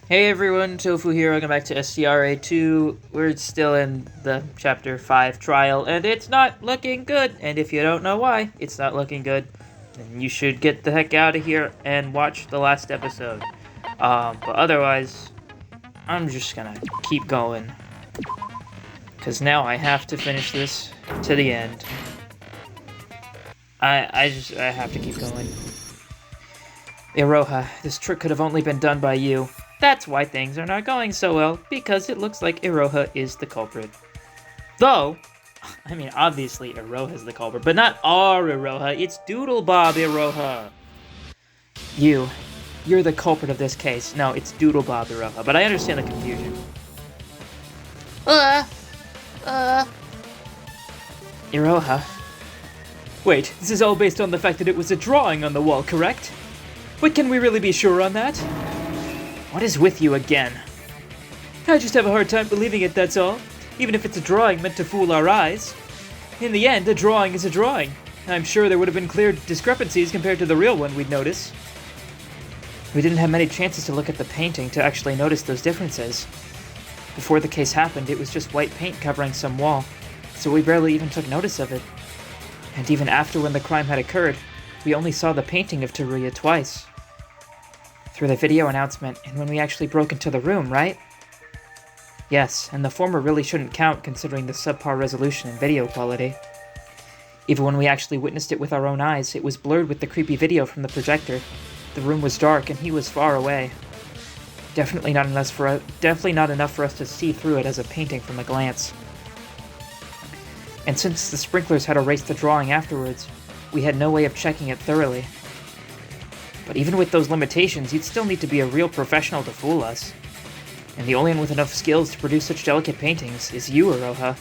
Hey everyone, Tofu here, welcome back to SCRA2. We're still in the Chapter 5 trial, and it's not looking good. And if you don't know why it's not looking good, then you should get the heck out of here and watch the last episode. But otherwise, I'm just gonna keep going. Because now I have to finish this to the end. I have to keep going. Iroha, this trick could have only been done by you. That's why things are not going so well, because it looks like Iroha is the culprit. Though, I mean, obviously Iroha's the culprit, but not our Iroha, it's Doodlebob Iroha. You're the culprit of this case. No, it's Doodlebob Iroha, but I understand the confusion. Iroha? Wait, this is all based on the fact that it was a drawing on the wall, correct? But can we really be sure on that? What is with you again? I just have a hard time believing it, that's all. Even if it's a drawing meant to fool our eyes. In the end, a drawing is a drawing. I'm sure there would have been clear discrepancies compared to the real one we'd notice. We didn't have many chances to look at the painting to actually notice those differences. Before the case happened, it was just white paint covering some wall, so we barely even took notice of it. And even after when the crime had occurred, we only saw the painting of Teruya twice. Through the video announcement, and when we actually broke into the room, right? Yes, and the former really shouldn't count considering the subpar resolution and video quality. Even when we actually witnessed it with our own eyes, it was blurred with the creepy video from the projector. The room was dark and he was far away. Definitely not enough for us to see through it as a painting from a glance. And since the sprinklers had erased the drawing afterwards, we had no way of checking it thoroughly. But even with those limitations, you'd still need to be a real professional to fool us. And the only one with enough skills to produce such delicate paintings is you, Iroha.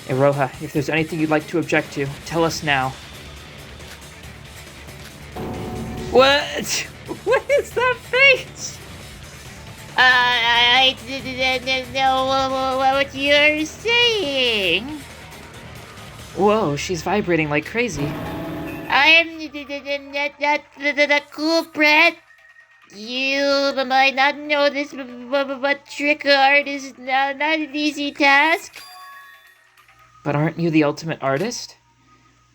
Iroha, if there's anything you'd like to object to, tell us now. What? What is that face? I didn't know what you're saying. Whoa, she's vibrating like crazy. I am the culprit. You might not know this, but trick art is not an easy task. But aren't you the ultimate artist?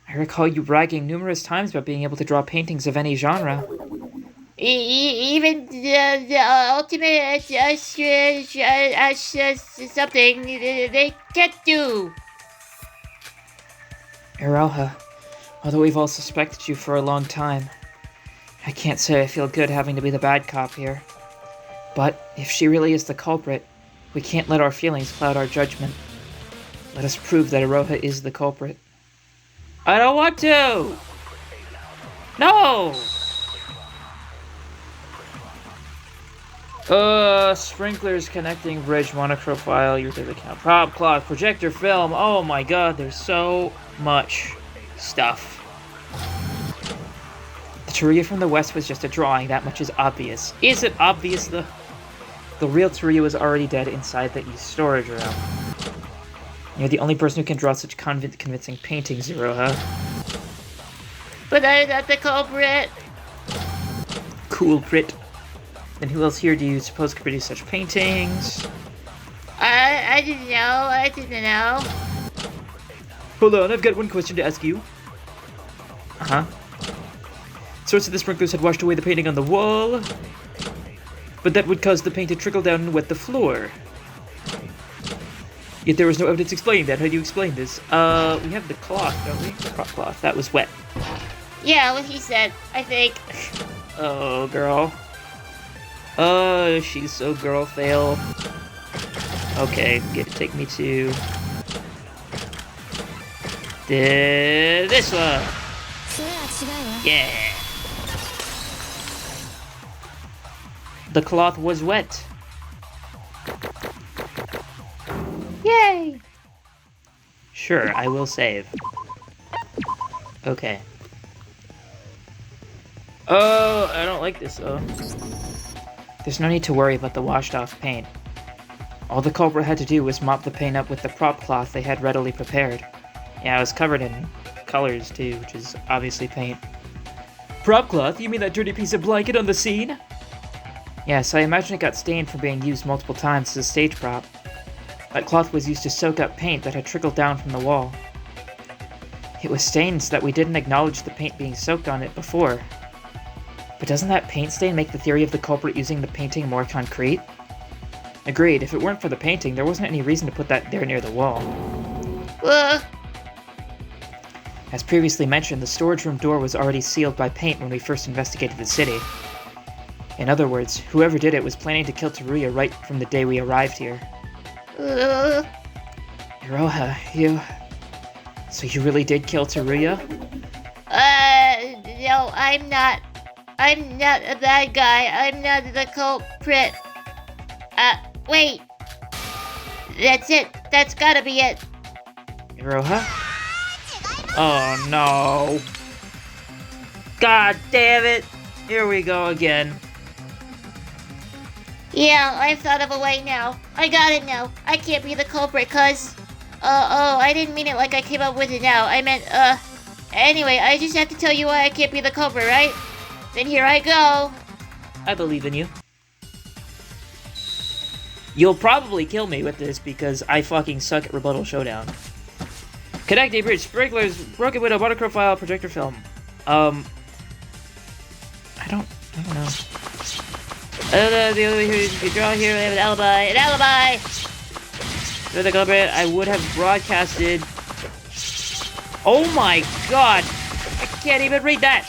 I recall you bragging numerous times about being able to draw paintings of any genre. Even the ultimate something they can't do. Iroha, although we've all suspected you for a long time, I can't say I feel good having to be the bad cop here. But if she really is the culprit, we can't let our feelings cloud our judgment. Let us prove that Iroha is the culprit. I don't want to! No! Sprinklers, connecting bridge, monochrome file, your data account, prop clock, projector film. Oh my god, there's so much stuff. The Teruya from the west was just a drawing, that much is obvious. Is it obvious the real Teruya was already dead inside the east storage room? You're the only person who can draw such convincing paintings, Iroha. But I'm not the culprit. Cool, Prit. Then who else here do you suppose could produce such paintings? I didn't know. Hold on, I've got one question to ask you. Uh-huh. Source of the sprinklers had washed away the painting on the wall, but that would cause the paint to trickle down and wet the floor. Yet there was no evidence explaining that. How do you explain this? We have the cloth, don't we? The prop cloth. That was wet. Yeah, what he said, I think. Oh, girl. Oh, she's so girl fail. Okay, take me to this one. Yeah. The cloth was wet. Yay! Sure, I will save. Okay. Oh, I don't like this though. There's no need to worry about the washed off paint. All the culprit had to do was mop the paint up with the prop cloth they had readily prepared. Yeah, it was covered in colors too, which is obviously paint. Prop cloth? You mean that dirty piece of blanket on the scene? Yes, I imagine it got stained from being used multiple times as a stage prop. That cloth was used to soak up paint that had trickled down from the wall. It was stained so that we didn't acknowledge the paint being soaked on it before. But doesn't that paint stain make the theory of the culprit using the painting more concrete? Agreed, if it weren't for the painting, there wasn't any reason to put that there near the wall. As previously mentioned, the storage room door was already sealed by paint when we first investigated the city. In other words, whoever did it was planning to kill Teruya right from the day we arrived here. Iroha, you... So you really did kill Teruya? No, I'm not. I'm not a bad guy. I'm not the culprit. Wait. That's it. That's gotta be it. Iroha? Oh no. God damn it. Here we go again. Yeah, I've thought of a way now. I got it now. I can't be the culprit, cuz... I didn't mean it like I came up with it now. I meant, Anyway, I just have to tell you why I can't be the culprit, right? Then here I go. I believe in you. You'll probably kill me with this because I fucking suck at Rebuttal Showdown. Connecting bridge, sprinklers, broken window, monochrome file, projector film. I don't know. The other way here is you draw here, I have an alibi. An alibi! For the culprit, I would have broadcasted. Oh my god! I can't even read that!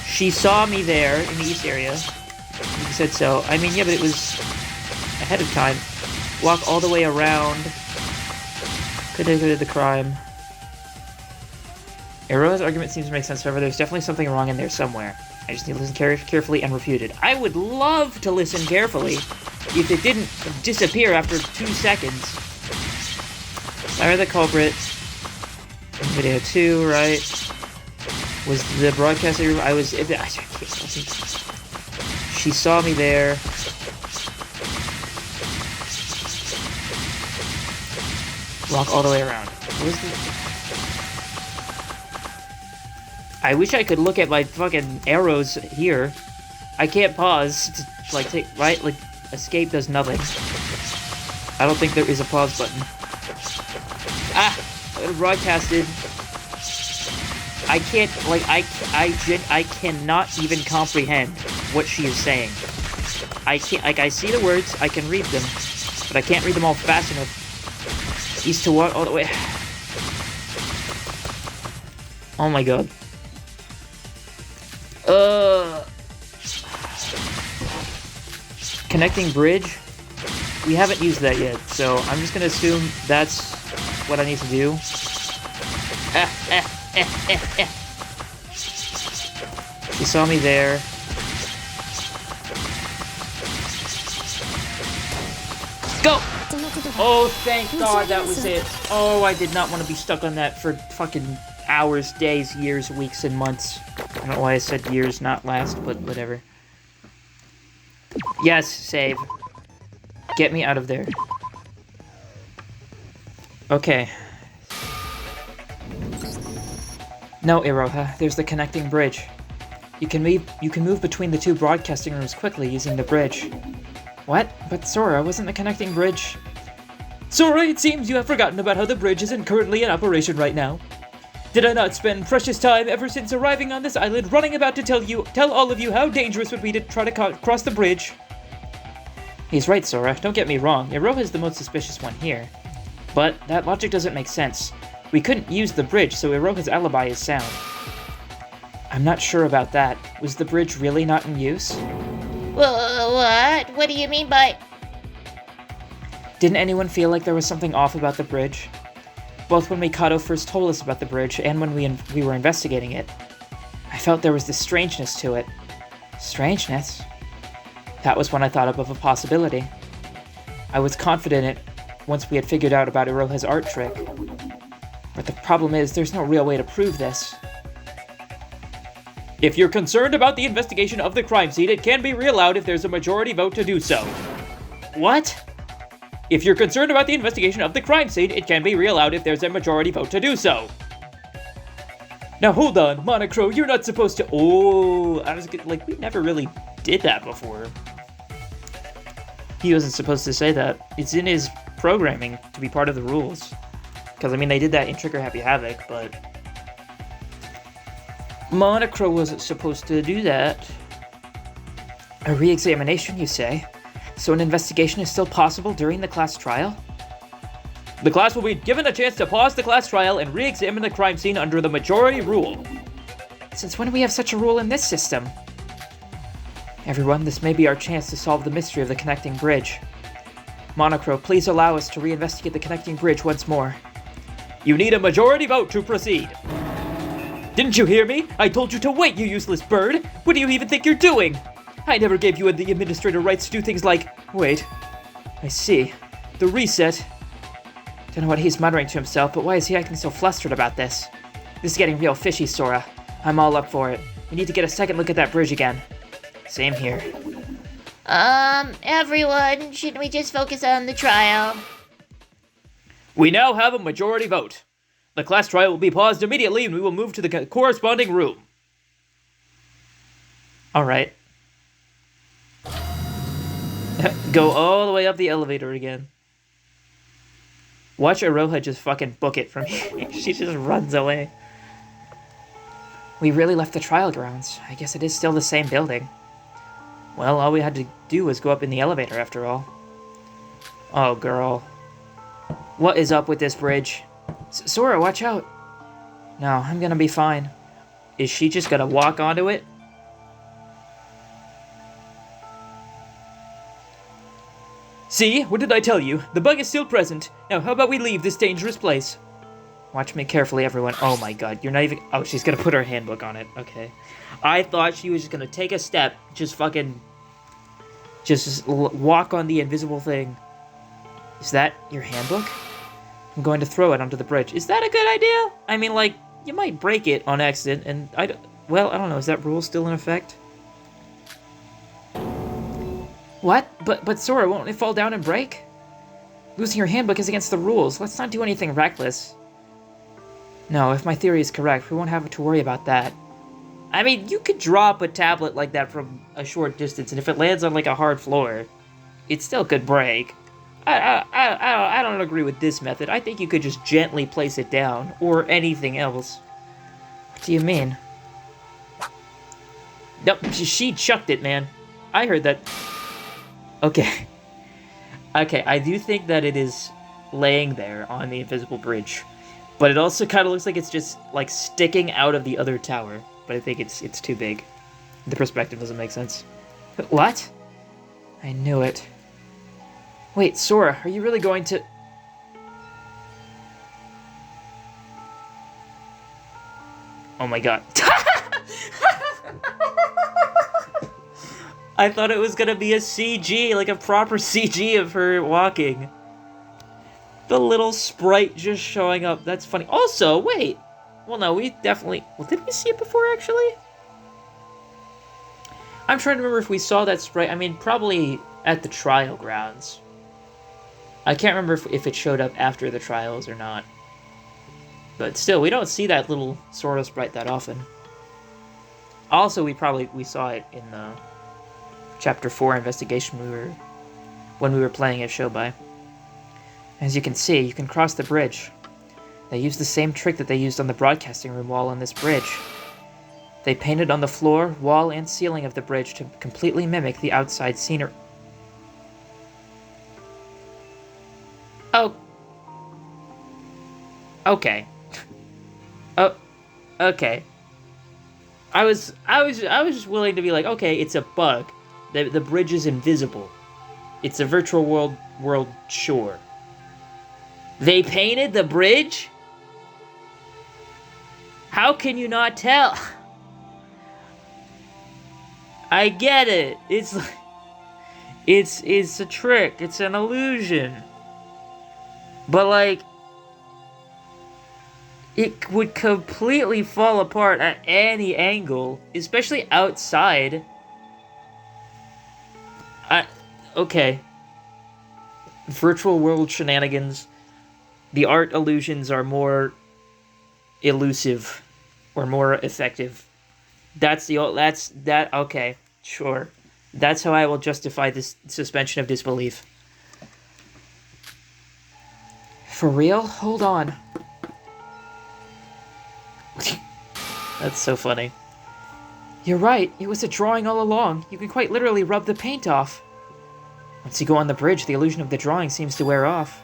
She saw me there in the east area. You said so. I mean, yeah, but it was ahead of time. Walk all the way around. Could have committed the crime. Iroha's argument seems to make sense, however, there's definitely something wrong in there somewhere. I just need to listen carefully and refute it. I would love to listen carefully if it didn't disappear after 2 seconds. I the culprit. Video 2, right? Was the broadcaster... I was... She saw me there. Walk all the way around. What was the... I wish I could look at my fucking arrows here. I can't pause to, like, take... Right? Like, escape does nothing. I don't think there is a pause button. Ah! I broadcasted. I can't, like, I cannot even comprehend what she is saying. I can't, like, I see the words, I can read them, but I can't read them all fast enough. East to what? All the way. Oh my god. Connecting bridge? We haven't used that yet, so I'm just gonna assume that's what I need to do. She saw me there. Go! Oh, thank God that was it. Oh, I did not want to be stuck on that for fucking hours, days, years, weeks, and months. I don't know why I said years, not last, but whatever. Yes, save. Get me out of there. Okay. No, Iroha, there's the connecting bridge. You can move between the 2 broadcasting rooms quickly using the bridge. What? But Sora, wasn't the connecting bridge... Sora, it seems you have forgotten about how the bridge isn't currently in operation right now. Did I not spend precious time ever since arriving on this island running about to tell all of you how dangerous it would be to try to cross the bridge? He's right, Sora. Don't get me wrong. Iroha is the most suspicious one here. But that logic doesn't make sense. We couldn't use the bridge, so Iroha's alibi is sound. I'm not sure about that. Was the bridge really not in use? What? What do you mean by... Didn't anyone feel like there was something off about the bridge? Both when Mikado first told us about the bridge and when we were investigating it. I felt there was this strangeness to it. Strangeness? That was when I thought of a possibility. I was confident in it once we had figured out about Iroha's art trick. But the problem is, there's no real way to prove this. If you're concerned about the investigation of the crime scene, it can be reallowed if there's a majority vote to do so. What? If you're concerned about the investigation of the crime scene, it can be reallowed if there's a majority vote to do so. Now hold on, Monocro, you're not supposed to. Oh, like, we never really did that before. He wasn't supposed to say that. It's in his programming to be part of the rules. Because, I mean, they did that in Trigger Happy Havoc, but Monocro wasn't supposed to do that. A re-examination, you say? So an investigation is still possible during the class trial? The class will be given a chance to pause the class trial and re-examine the crime scene under the majority rule. Since when do we have such a rule in this system? Everyone, this may be our chance to solve the mystery of the connecting bridge. Monocro, please allow us to re-investigate the connecting bridge once more. You need a majority vote to proceed. Didn't you hear me? I told you to wait, you useless bird! What do you even think you're doing? I never gave you the administrator rights to do things like... Wait. I see. The reset... Don't know what he's muttering to himself, but why is he acting so flustered about this? This is getting real fishy, Sora. I'm all up for it. We need to get a second look at that bridge again. Same here. Everyone, shouldn't we just focus on the trial? We now have a majority vote. The class trial will be paused immediately and we will move to the corresponding room. Alright. Go all the way up the elevator again. Watch Aroha just fucking book it from here. She just runs away. We really left the trial grounds. I guess it is still the same building. Well, all we had to do was go up in the elevator after all. Oh, girl. What is up with this bridge? Sora, watch out. No, I'm gonna be fine. Is she just gonna walk onto it? See? What did I tell you? The bug is still present. Now, how about we leave this dangerous place? Watch me carefully, everyone. Oh my god, you're not even... Oh, she's gonna put her handbook on it. Okay. I thought she was just gonna take a step, just fucking... Just walk on the invisible thing. Is that your handbook? I'm going to throw it onto the bridge. Is that a good idea? I mean, like, you might break it on accident, and well, I don't know. Is that rule still in effect? What? But Sora, won't it fall down and break? Losing your handbook is against the rules. Let's not do anything reckless. No, if my theory is correct, we won't have to worry about that. I mean, you could drop a tablet like that from a short distance, and if it lands on, like, a hard floor, it still could break. I don't agree with this method. I think you could just gently place it down, or anything else. What do you mean? Nope, she chucked it, man. I heard that. Okay. Okay, I do think that it is laying there on the invisible bridge. But it also kind of looks like it's just, like, sticking out of the other tower. But I think it's too big. The perspective doesn't make sense. What? I knew it. Wait, Sora, are you really going to... Oh my god. I thought it was gonna be a CG, like a proper CG of her walking. The little sprite just showing up, that's funny. Also, wait! Well, no, we definitely... Well, did we see it before, actually? I'm trying to remember if we saw that sprite. I mean, probably at the trial grounds. I can't remember if it showed up after the trials or not. But still, we don't see that little Sora sprite that often. Also, we saw it in the Chapter 4 investigation when we were playing at Shobai. As you can see, you can cross the bridge. They used the same trick that they used on the broadcasting room wall on this bridge. They painted on the floor, wall, and ceiling of the bridge to completely mimic the outside scenery. Oh. Okay. Oh. Okay. I was just willing to be like, okay, it's a bug. The bridge is invisible. It's a virtual world, sure. They painted the bridge? How can you not tell? I get it. It's a trick. It's an illusion. But like, it would completely fall apart at any angle, especially outside. Okay. Virtual world shenanigans. The art illusions are more elusive or more effective. Okay, sure. That's how I will justify this suspension of disbelief. For real? Hold on. That's so funny. You're right, it was a drawing all along. You can quite literally rub the paint off. Once you go on the bridge, the illusion of the drawing seems to wear off.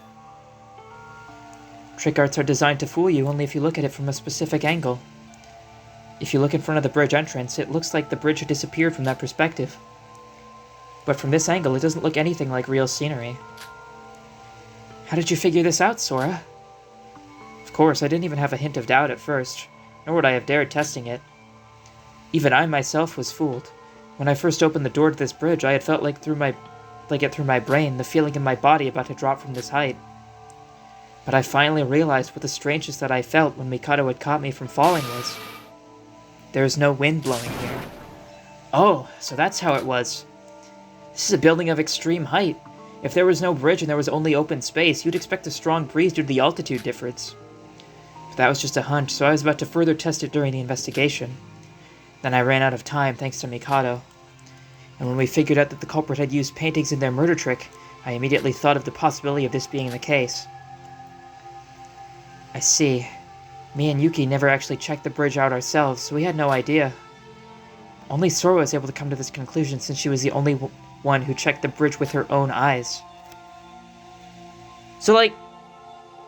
Trick arts are designed to fool you only if you look at it from a specific angle. If you look in front of the bridge entrance, it looks like the bridge had disappeared from that perspective. But from this angle, it doesn't look anything like real scenery. How did you figure this out, Sora? Of course, I didn't even have a hint of doubt at first, nor would I have dared testing it. Even I myself was fooled. When I first opened the door to this bridge, I had felt like through my brain, the feeling in my body about to drop from this height. But I finally realized what the strangeness that I felt when Mikado had caught me from falling was. There is no wind blowing here. Oh, so that's how it was. This is a building of extreme height. If there was no bridge and there was only open space, you'd expect a strong breeze due to the altitude difference. But that was just a hunch, so I was about to further test it during the investigation. Then I ran out of time thanks to Mikado. And when we figured out that the culprit had used paintings in their murder trick, I immediately thought of the possibility of this being the case. I see. Me and Yuki never actually checked the bridge out ourselves, so we had no idea. Only Sora was able to come to this conclusion since she was the only one who checked the bridge with her own eyes. So, like,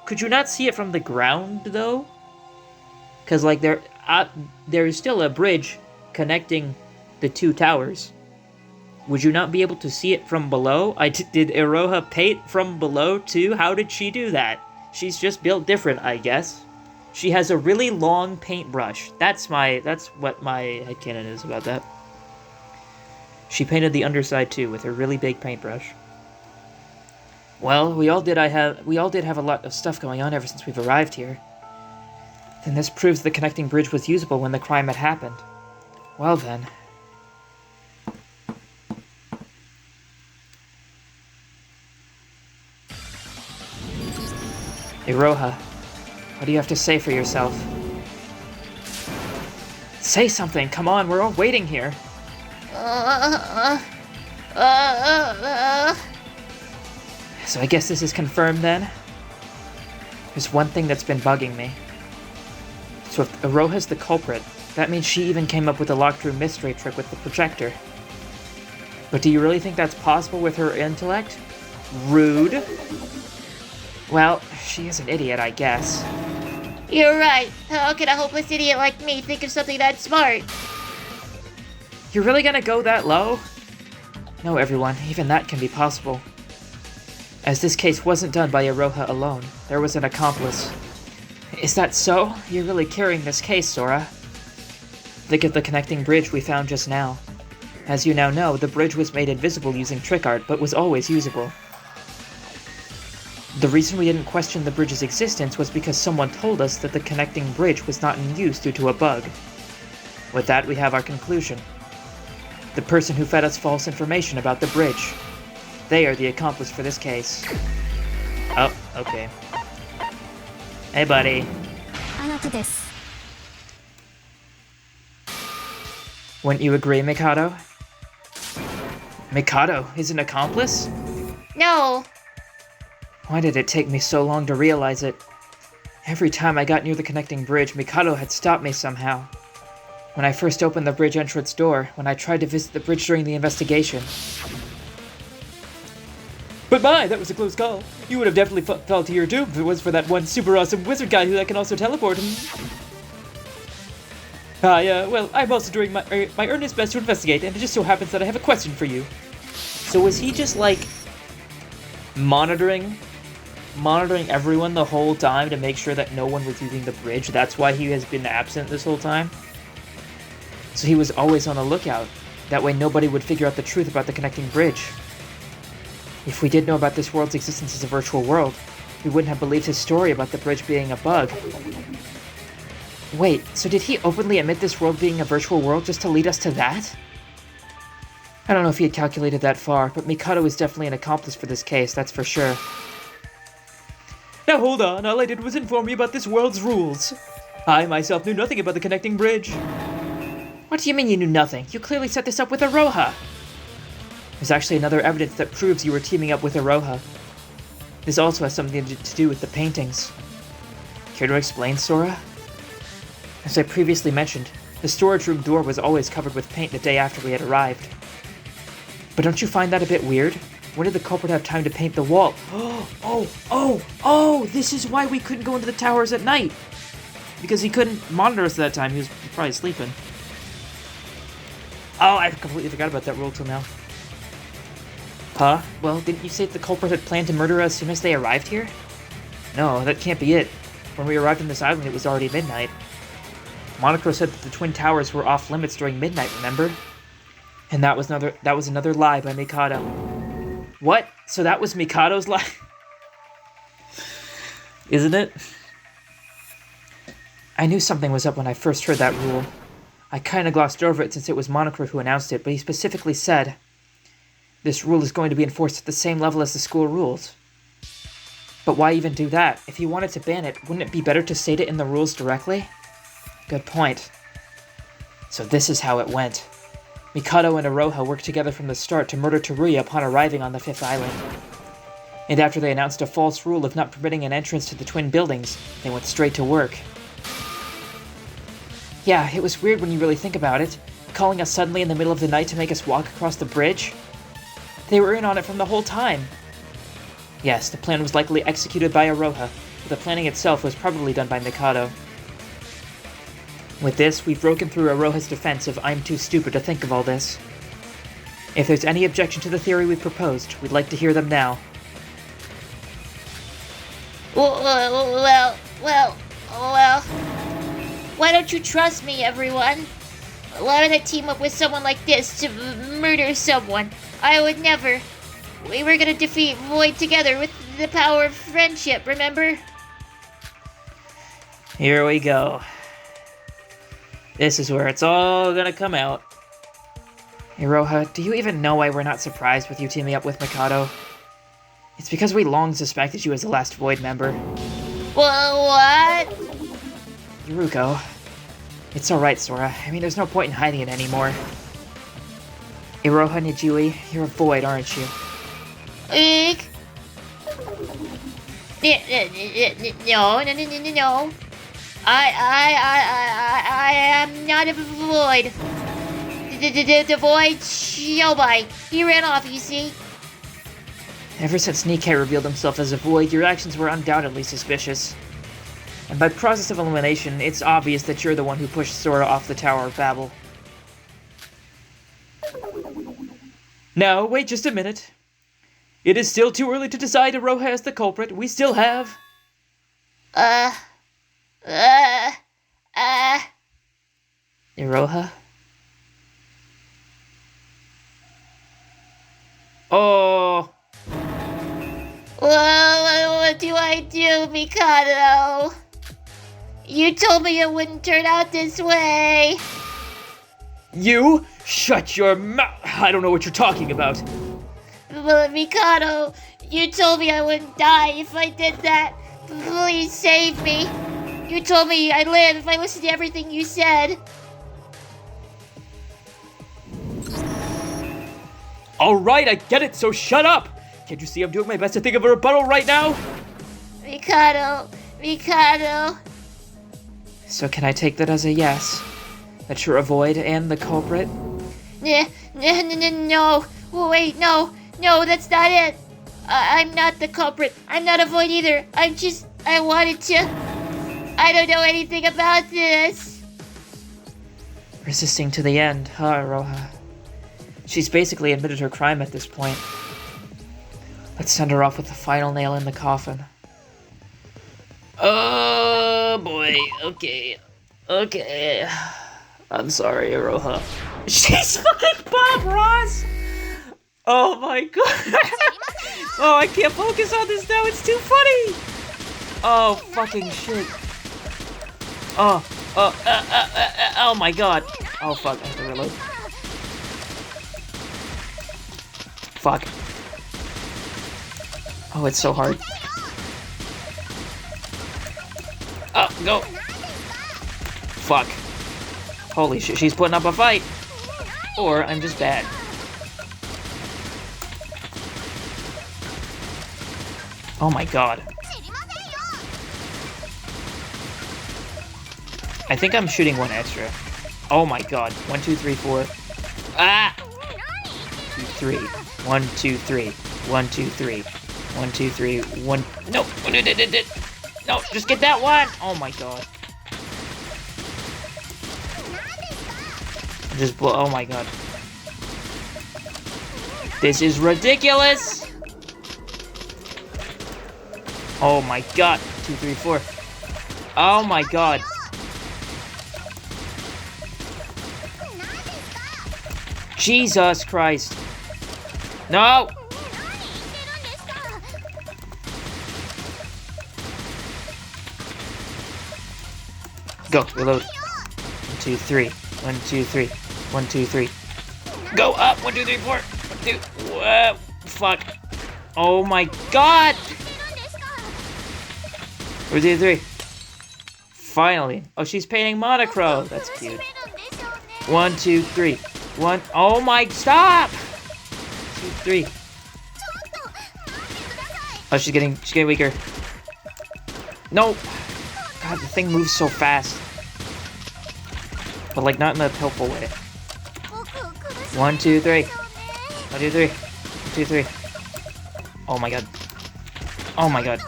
could you not see it from the ground, though? Because, like, there is still a bridge connecting the two towers. Would you not be able to see it from below? Did Iroha paint from below, too? How did she do that? She's just built different, I guess. She has a really long paintbrush. That's what my headcanon is about that. She painted the underside too with her really big paintbrush. Well, we all did have a lot of stuff going on ever since we've arrived here. Then this proves the connecting bridge was usable when the crime had happened. Well then. Iroha, what do you have to say for yourself? Say something, come on, we're all waiting here. So I guess this is confirmed then? There's one thing that's been bugging me. So if Iroha's the culprit, that means she even came up with the locked room mystery trick with the projector. But do you really think that's possible with her intellect? Rude. Well, she is an idiot, I guess. You're right. How can a hopeless idiot like me think of something that smart? You're really gonna go that low? No, everyone, even that can be possible. As this case wasn't done by Iroha alone, there was an accomplice. Is that so? You're really carrying this case, Sora. Look at the connecting bridge we found just now. As you now know, the bridge was made invisible using trick art, but was always usable. The reason we didn't question the bridge's existence was because someone told us that the connecting bridge was not in use due to a bug. With that, we have our conclusion. The person who fed us false information about the bridge. They are the accomplice for this case. Oh, okay. Hey, buddy. Wouldn't you agree, Mikado? Mikado is an accomplice? No. Why did it take me so long to realize it? Every time I got near the connecting bridge, Mikado had stopped me somehow. When I first opened the bridge entrance door, when I tried to visit the bridge during the investigation. But my, that was a close call. You would have definitely fell to your doom if it was for that one super awesome wizard guy that can also teleport him. Well, I'm also doing my earnest best to investigate, and it just so happens that I have a question for you. So was he just, like, monitoring everyone the whole time to make sure that no one was using the bridge? That's why he has been absent this whole time? So he was always on the lookout. That way nobody would figure out the truth about the connecting bridge. If we did know about this world's existence as a virtual world, we wouldn't have believed his story about the bridge being a bug. Wait, so did he openly admit this world being a virtual world just to lead us to that? I don't know if he had calculated that far, but Mikado is definitely an accomplice for this case, that's for sure. Now hold on, all I did was inform you about this world's rules. I myself knew nothing about the connecting bridge. What do you mean you knew nothing? You clearly set this up with Aroha. There's actually another evidence that proves you were teaming up with Aroha. This also has something to do with the paintings. Care to explain, Sora? As I previously mentioned, the storage room door was always covered with paint the day after we had arrived. But don't you find that a bit weird? When did the culprit have time to paint the wall? Oh, this is why we couldn't go into the towers at night. Because he couldn't monitor us at that time, he was probably sleeping. Oh, I completely forgot about that rule till now. Huh? Well, didn't you say that the culprit had planned to murder us as soon as they arrived here? No, that can't be it. When we arrived on this island, it was already midnight. Monocro said that the Twin Towers were off limits during midnight, remember? And that was another lie by Mikado. What? So that was Mikado's lie? Isn't it? I knew something was up when I first heard that rule. I kinda glossed over it since it was Monocro who announced it, but he specifically said, this rule is going to be enforced at the same level as the school rules. But why even do that? If he wanted to ban it, wouldn't it be better to state it in the rules directly? Good point. So this is how it went. Mikado and Aroha worked together from the start to murder Teruya upon arriving on the 5th island. And after they announced a false rule of not permitting an entrance to the twin buildings, they went straight to work. Yeah, it was weird when you really think about it, calling us suddenly in the middle of the night to make us walk across the bridge. They were in on it from the whole time. Yes, the plan was likely executed by Aroha, but the planning itself was probably done by Mikado. With this, we've broken through Aroha's defense of I'm too stupid to think of all this. If there's any objection to the theory we proposed, we'd like to hear them now. Well. Why don't you trust me, everyone? Why would I team up with someone like this to murder someone? I would never. We were gonna defeat Void together with the power of friendship, remember? Here we go. This is where it's all gonna come out. Aroha, do you even know why we're not surprised with you teaming up with Mikado? It's because we long suspected you as the last Void member. Well, what? Yuruko. It's alright, Sora. I mean, there's no point in hiding it anymore. Aroha Nijui, you're a Void, aren't you? Eek. No. I am not a Void. The Void Shobai. He ran off, you see. Ever since Nikkei revealed himself as a Void, your actions were undoubtedly suspicious. And by process of elimination, it's obvious that you're the one who pushed Sora off the Tower of Babel. Now, wait just a minute. It is still too early to decide Aroha as the culprit. We still have... Aroha? Oh... Well, what do I do, Mikado? You told me it wouldn't turn out this way. You? Shut your mouth! I don't know what you're talking about. But Mikado, you told me I wouldn't die if I did that. Please save me. You told me I'd live if I listened to everything you said. Alright, I get it, so shut up! Can't you see I'm doing my best to think of a rebuttal right now? Mikado. So can I take that as a yes? That you're a Void and the culprit? No. Wait, no, that's not it. I'm not the culprit. I'm not a Void either. I wanted to. I don't know anything about this. Resisting to the end, huh, Aroha? She's basically admitted her crime at this point. Let's send her off with the final nail in the coffin. Oh boy, okay. I'm sorry, Aroha. She's fucking Bob Ross! Oh my god! Oh, I can't focus on this now, it's too funny! Oh, fucking shit. Oh my god. Oh fuck, I have to reload. Fuck. Oh, it's so hard. Oh, go. fuck. Holy shit, she's putting up a fight. Or I'm just bad. Oh my god. I think I'm shooting one extra. Oh my god. 1, 2, 3, 4. Ah! 2, 3. 1, 2, 3. 1, 2, 3. 1, 2, 3. 1. No! No, just get that one! Oh my god. Just blow. Oh my god. This is ridiculous! Oh my god. 2, 3, 4. Oh my god. Jesus Christ. No! Go, reload. 1, 2, 3. 1, 2, 3. 1, 2, 3. Go up! 1, 2, 3, 4. 1, 2. Whoa, fuck. Oh my god! 1, 2, 3. Finally. Oh, she's painting monochrome. That's cute. 1, 2, 3. 1. Oh my, stop! 2, 3. Oh, she's getting weaker. No! God, the thing moves so fast. But like not in a helpful way. 1, 2, 3. 1, 2, 3. 1, 2, 3. Oh my god. Oh my god.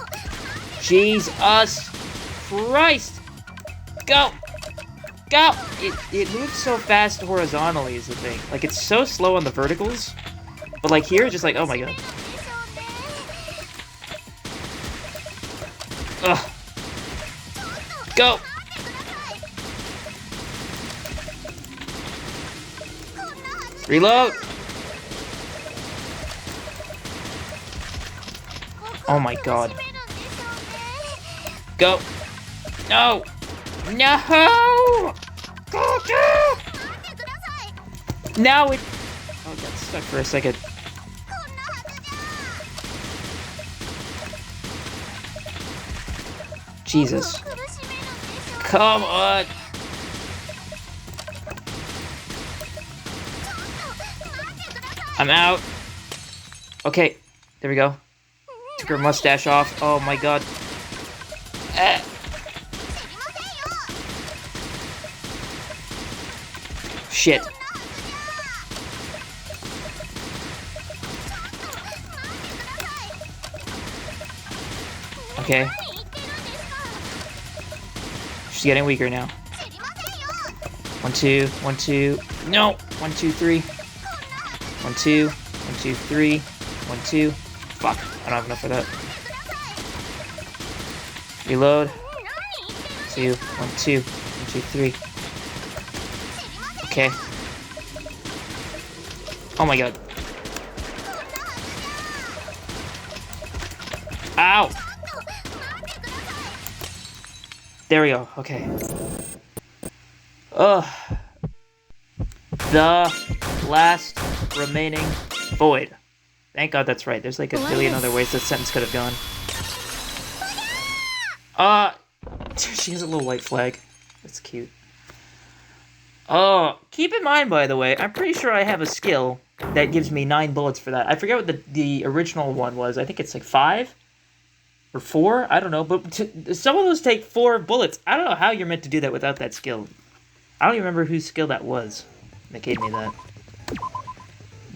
Jesus Christ! Go! Go! It moves so fast horizontally is the thing. Like, it's so slow on the verticals. But like here, just like, oh my god. Ugh. Go! Reload! Oh my god. Go! No! No! Go! Now it... Oh, got stuck for a second. Jesus. Come on! I'm out. Okay, there we go. Took her mustache off. Oh my god. Shit. Okay. She's getting weaker now. 1, 2, 1, 2. No! 1, 2, 3. 1, 2. 1, 2, 3. 1, 2. Fuck. I don't have enough for that. Reload. 2. 1, 2. 1, 2, 3. Okay. Oh my god. Ow! There we go. Okay. Ugh. The last remaining void. Thank god that's right. There's like a billion other ways this sentence could have gone. She has a little white flag. That's cute. Oh, keep in mind, by the way, I'm pretty sure I have a skill that gives me 9 bullets for that. I forget what the original one was. I think it's like 5 or 4. I don't know, but some of those take 4 bullets. I don't know how you're meant to do that without that skill. I don't even remember whose skill that was that gave me that.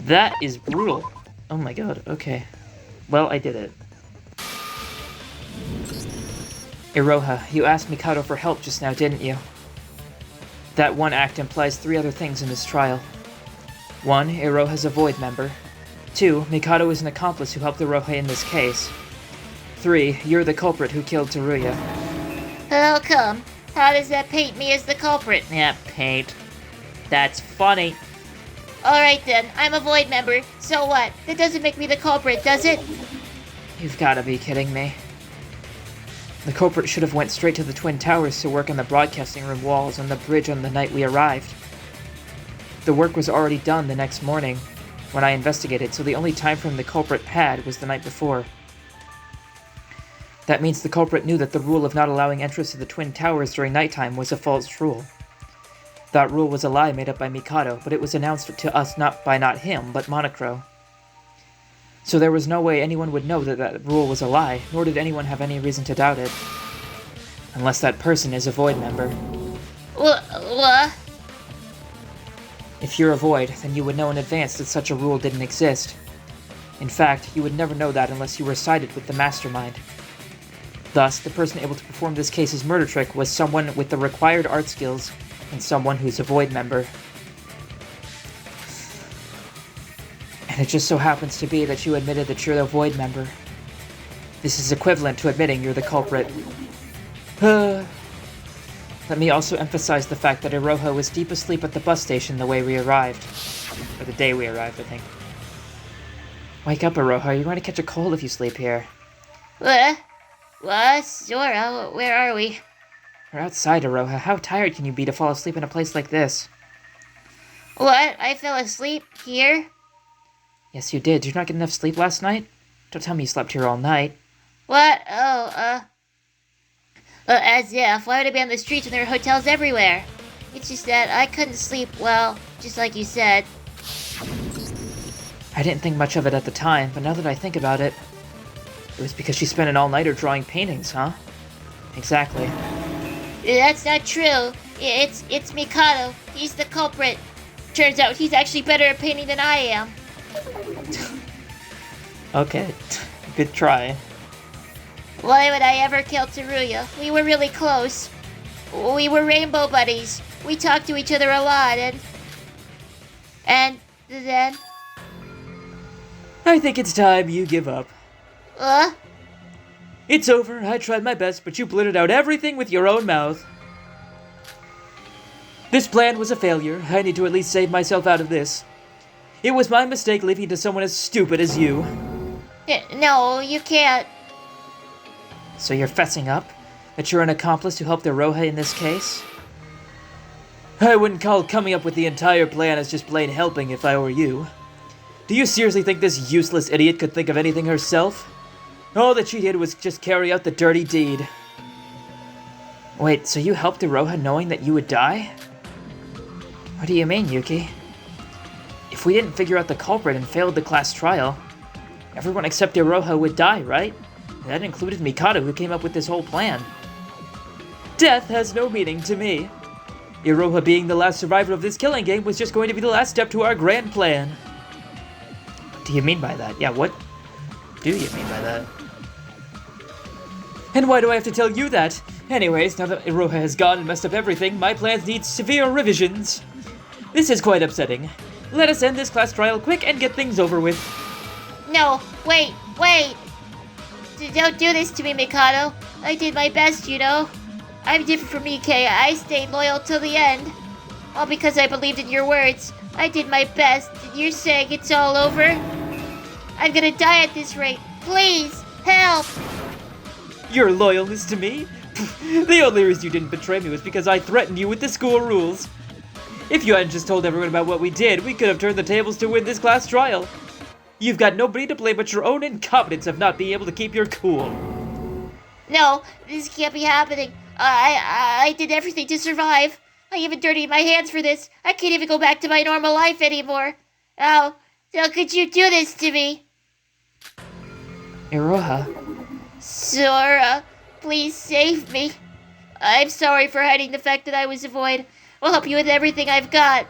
That is brutal. Oh my god, okay. Well, I did it. Iroha, you asked Mikado for help just now, didn't you? That one act implies 3 other things in this trial. 1, Iroha's a Void member. 2, Mikado is an accomplice who helped Iroha in this case. 3, you're the culprit who killed Teruya. How come? How does that paint me as the culprit? Yeah, paint. That's funny. Alright then, I'm a Void member. So what? That doesn't make me the culprit, does it? You've gotta be kidding me. The culprit should have went straight to the Twin Towers to work on the broadcasting room walls on the bridge on the night we arrived. The work was already done the next morning when I investigated, so the only time frame the culprit had was the night before. That means the culprit knew that the rule of not allowing entrance to the Twin Towers during nighttime was a false rule. That rule was a lie made up by Mikado, but it was announced to us not him, but Monocro. So there was no way anyone would know that that rule was a lie, nor did anyone have any reason to doubt it. Unless that person is a Void member. What? If you're a Void, then you would know in advance that such a rule didn't exist. In fact, you would never know that unless you were sided with the Mastermind. Thus, the person able to perform this case's murder trick was someone with the required art skills, and someone who's a Void member. And it just so happens to be that you admitted that you're a Void member. This is equivalent to admitting you're the culprit. Let me also emphasize the fact that Iroha was deep asleep at the bus station the way we arrived. Or the day we arrived, I think. Wake up, Iroha. You're going to catch a cold if you sleep here. What? Sora, where are we? We're outside, Iroha. How tired can you be to fall asleep in a place like this? What? I fell asleep here? Yes, you did. Did you not get enough sleep last night? Don't tell me you slept here all night. What? As if. Why would I be on the streets when there are hotels everywhere? It's just that I couldn't sleep well, just like you said. I didn't think much of it at the time, but now that I think about it, it was because she spent an all-nighter drawing paintings, huh? Exactly. That's not true. It's Mikado. He's the culprit. Turns out he's actually better at painting than I am. Okay, good try. Why would I ever kill Teruya? We were really close. We were rainbow buddies. We talked to each other a lot, and then... I think it's time you give up. It's over. I tried my best, but you blurted out everything with your own mouth. This plan was a failure. I need to at least save myself out of this. It was my mistake leaving it to someone as stupid as you. No, you can't. So you're fessing up? That you're an accomplice to help the Roha in this case? I wouldn't call coming up with the entire plan as just plain helping if I were you. Do you seriously think this useless idiot could think of anything herself? All that she did was just carry out the dirty deed. Wait, so you helped Iroha knowing that you would die? What do you mean, Yuki? If we didn't figure out the culprit and failed the class trial, everyone except Iroha would die, right? And that included Mikado, who came up with this whole plan. Death has no meaning to me. Iroha being the last survivor of this killing game was just going to be the last step to our grand plan. What do you mean by that? Yeah, what do you mean by that? And why do I have to tell you that? Anyways, now that Iroha has gone and messed up everything, my plans need severe revisions. This is quite upsetting. Let us end this class trial quick and get things over with. No, wait. Don't do this to me, Mikado. I did my best, you know. I'm different from EK. I stayed loyal till the end. All because I believed in your words. I did my best, and you're saying it's all over? I'm gonna die at this rate. Please, help! Your loyalness to me? The only reason you didn't betray me was because I threatened you with the school rules. If you hadn't just told everyone about what we did, we could have turned the tables to win this class trial. You've got nobody to blame but your own incompetence of not being able to keep your cool. No, this can't be happening. I did everything to survive. I even dirtied my hands for this. I can't even go back to my normal life anymore. How could you do this to me? Iroha. Sora, please save me. I'm sorry for hiding the fact that I was a Void. I'll help you with everything I've got.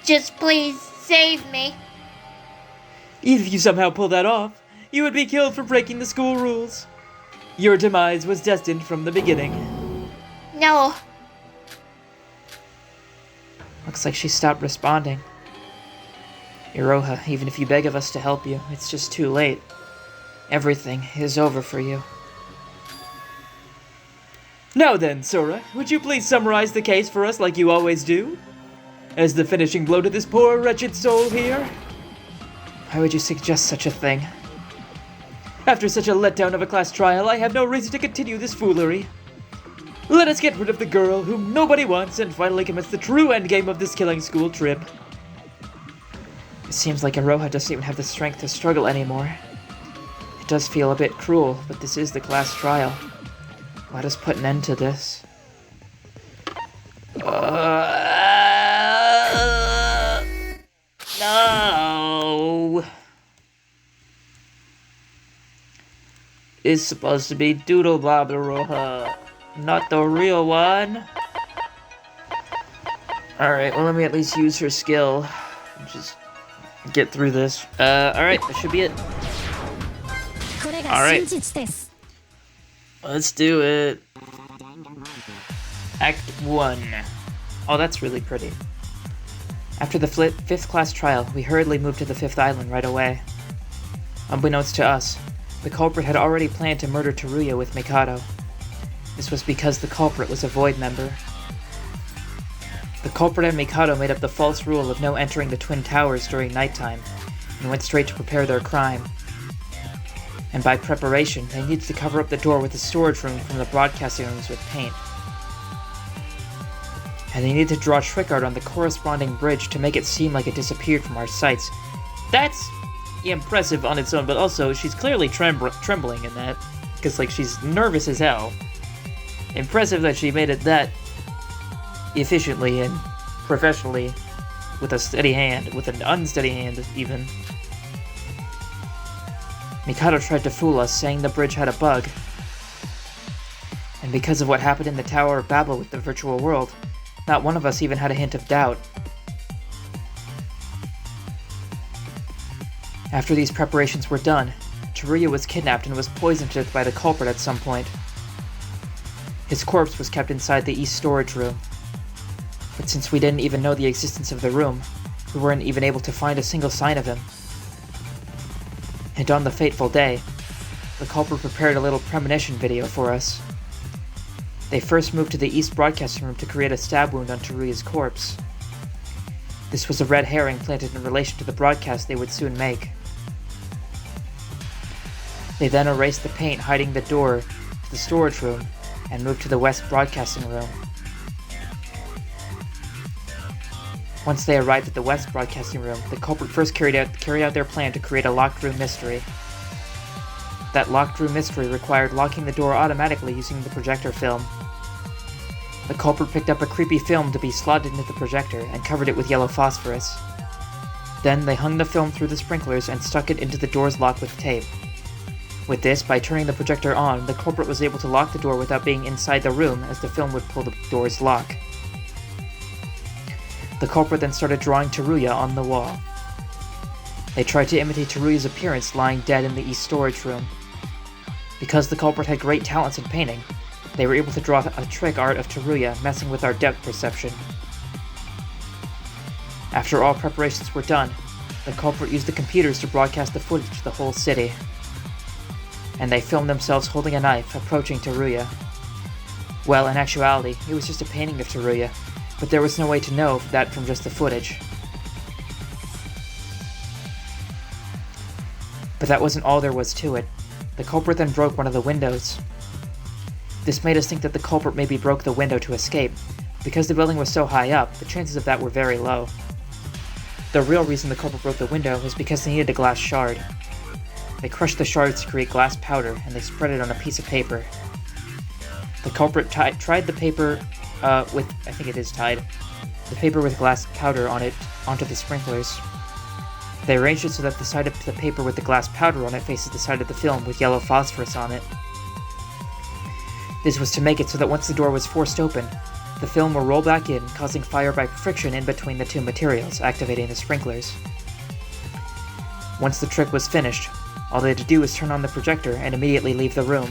Just please save me. If you somehow pull that off, you would be killed for breaking the school rules. Your demise was destined from the beginning. No. Looks like she stopped responding. Iroha, even if you beg of us to help you, it's just too late. Everything is over for you. Now then, Sora, would you please summarize the case for us like you always do? As the finishing blow to this poor wretched soul here? Why would you suggest such a thing? After such a letdown of a class trial, I have no reason to continue this foolery. Let us get rid of the girl whom nobody wants and finally commence the true endgame of this killing school trip. It seems like Iroha doesn't even have the strength to struggle anymore. It does feel a bit cruel, but this is the class trial. Let us put an end to this. No! It's supposed to be Doodle Bob Roha, not the real one. Alright, well, let me at least use her skill. Just get through this. Alright, that should be it. Alright. Let's do it. Act 1. Oh, that's really pretty. After the 5th class trial, we hurriedly moved to the 5th island right away. Unbeknownst to us, the culprit had already planned to murder Teruya with Mikado. This was because the culprit was a Void member. The culprit and Mikado made up the false rule of no entering the Twin Towers during nighttime, and went straight to prepare their crime. And by preparation, they needed to cover up the door with the storage room from the broadcasting rooms with paint. And they needed to draw trick art on the corresponding bridge to make it seem like it disappeared from our sights. That's impressive on its own, but also she's clearly trembling in that, because like she's nervous as hell. Impressive that she made it that efficiently and professionally with a steady hand, with an unsteady hand even. Mikado tried to fool us, saying the bridge had a bug. And because of what happened in the Tower of Babel with the virtual world, not one of us even had a hint of doubt. After these preparations were done, Teruya was kidnapped and was poisoned to death by the culprit at some point. His corpse was kept inside the East storage room. But since we didn't even know the existence of the room, we weren't even able to find a single sign of him. And on the fateful day, the culprit prepared a little premonition video for us. They first moved to the East broadcasting room to create a stab wound on Teruya's corpse. This was a red herring planted in relation to the broadcast they would soon make. They then erased the paint hiding the door to the storage room and moved to the West broadcasting room. Once they arrived at the West broadcasting room, the culprit first carried out their plan to create a locked room mystery. That locked room mystery required locking the door automatically using the projector film. The culprit picked up a creepy film to be slotted into the projector and covered it with yellow phosphorus. Then they hung the film through the sprinklers and stuck it into the door's lock with tape. With this, by turning the projector on, the culprit was able to lock the door without being inside the room, as the film would pull the door's lock. The culprit then started drawing Teruya on the wall. They tried to imitate Teruya's appearance lying dead in the East storage room. Because the culprit had great talents in painting, they were able to draw a trick art of Teruya, messing with our depth perception. After all preparations were done, the culprit used the computers to broadcast the footage to the whole city. And they filmed themselves holding a knife, approaching Teruya. Well, in actuality, it was just a painting of Teruya, but there was no way to know that from just the footage. But that wasn't all there was to it. The culprit then broke one of the windows. This made us think that the culprit maybe broke the window to escape. Because the building was so high up, the chances of that were very low. The real reason the culprit broke the window was because they needed a glass shard. They crushed the shards to create glass powder, and they spread it on a piece of paper. The culprit tried the paper the paper with glass powder on it onto the sprinklers. They arranged it so that the side of the paper with the glass powder on it faces the side of the film with yellow phosphorus on it. This was to make it so that once the door was forced open, the film will roll back in, causing fire by friction in between the two materials, activating the sprinklers. Once the trick was finished, all they had to do was turn on the projector and immediately leave the room.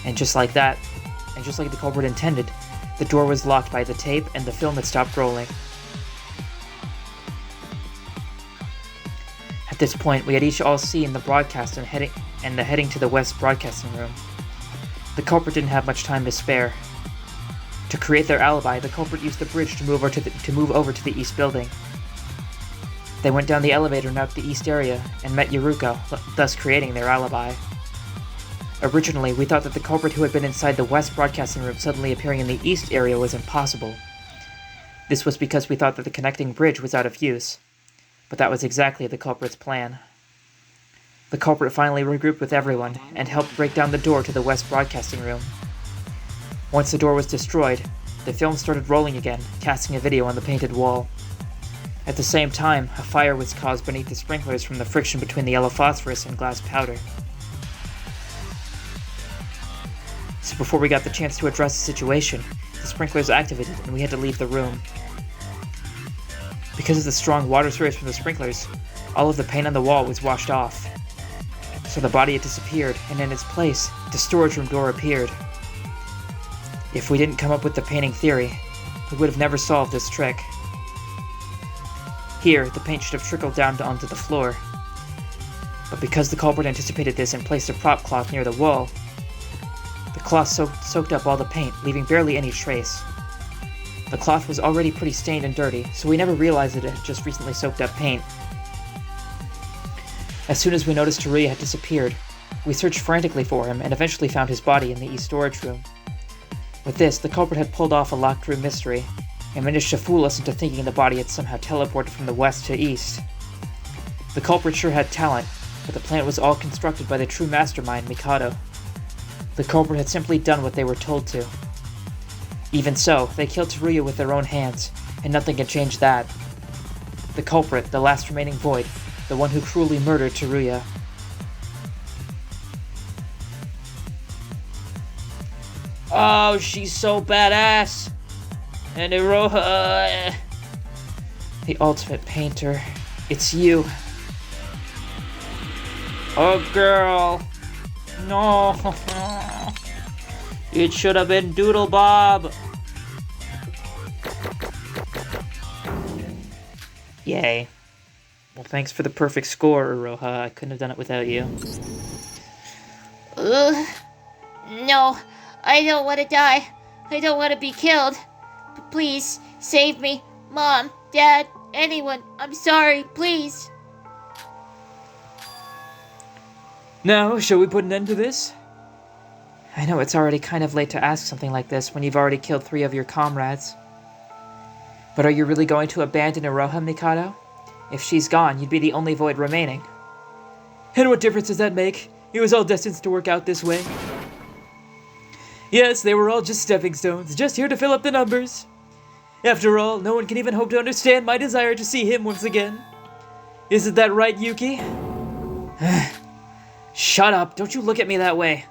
And just like that, and just like the culprit intended, the door was locked by the tape and the film had stopped rolling. At this point, we had each all seen the broadcast and the heading to the West broadcasting room. The culprit didn't have much time to spare. To create their alibi, the culprit used the bridge to move over to the East building. They went down the elevator and out to the East area and met Yuruka, thus creating their alibi. Originally, we thought that the culprit who had been inside the West broadcasting room suddenly appearing in the East area was impossible. This was because we thought that the connecting bridge was out of use. But that was exactly the culprit's plan. The culprit finally regrouped with everyone and helped break down the door to the West Broadcasting Room. Once the door was destroyed, the film started rolling again, casting a video on the painted wall. At the same time, a fire was caused beneath the sprinklers from the friction between the yellow phosphorus and glass powder. So before we got the chance to address the situation, the sprinklers activated and we had to leave the room. Because of the strong water surge from the sprinklers, all of the paint on the wall was washed off. So the body had disappeared, and in its place, the storage room door appeared. If we didn't come up with the painting theory, we would have never solved this trick. Here, the paint should have trickled down onto the floor. But because the culprit anticipated this and placed a prop cloth near the wall, the cloth soaked up all the paint, leaving barely any trace. The cloth was already pretty stained and dirty, so we never realized that it had just recently soaked up paint. As soon as we noticed Teruya had disappeared, we searched frantically for him and eventually found his body in the east storage room. With this, the culprit had pulled off a locked room mystery and managed to fool us into thinking the body had somehow teleported from the west to east. The culprit sure had talent, but the plan was all constructed by the true mastermind, Mikado. The culprit had simply done what they were told to. Even so, they killed Teruya with their own hands, and nothing can change that. The culprit, the last remaining void, the one who cruelly murdered Teruya. Oh, she's so badass! And Iroha... The ultimate painter. It's you. Oh, girl. No. It should have been Doodle Bob. Yay. Well, thanks for the perfect score, Iroha. I couldn't have done it without you. No, I don't want to die. I don't want to be killed. Please, save me. Mom, Dad, anyone. I'm sorry, please. Now, shall we put an end to this? I know it's already kind of late to ask something like this when you've already killed 3 of your comrades. But are you really going to abandon Iroha, Mikado? If she's gone, you'd be the only void remaining. And what difference does that make? It was all destined to work out this way. Yes, they were all just stepping stones, just here to fill up the numbers. After all, no one can even hope to understand my desire to see him once again. Isn't that right, Yuki? Shut up, don't you look at me that way.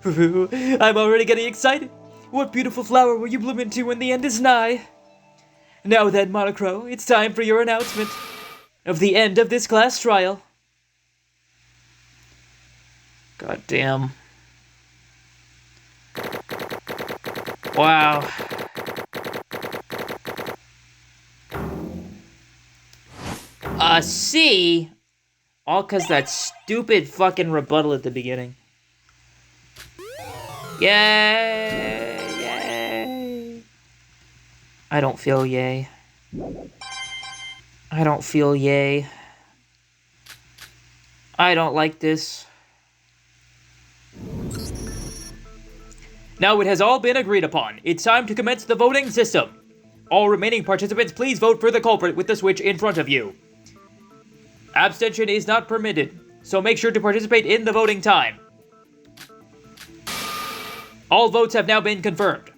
I'm already getting excited. What beautiful flower will you bloom into when the end is nigh? Now then, Monocro, it's time for your announcement of the end of this class trial. God damn. Wow. A C? All cause that stupid fucking rebuttal at the beginning. Yay! Yay! I don't feel yay. I don't feel yay. I don't like this. Now it has all been agreed upon. It's time to commence the voting system. All remaining participants, please vote for the culprit with the switch in front of you. Abstention is not permitted, so make sure to participate in the voting time. All votes have now been confirmed.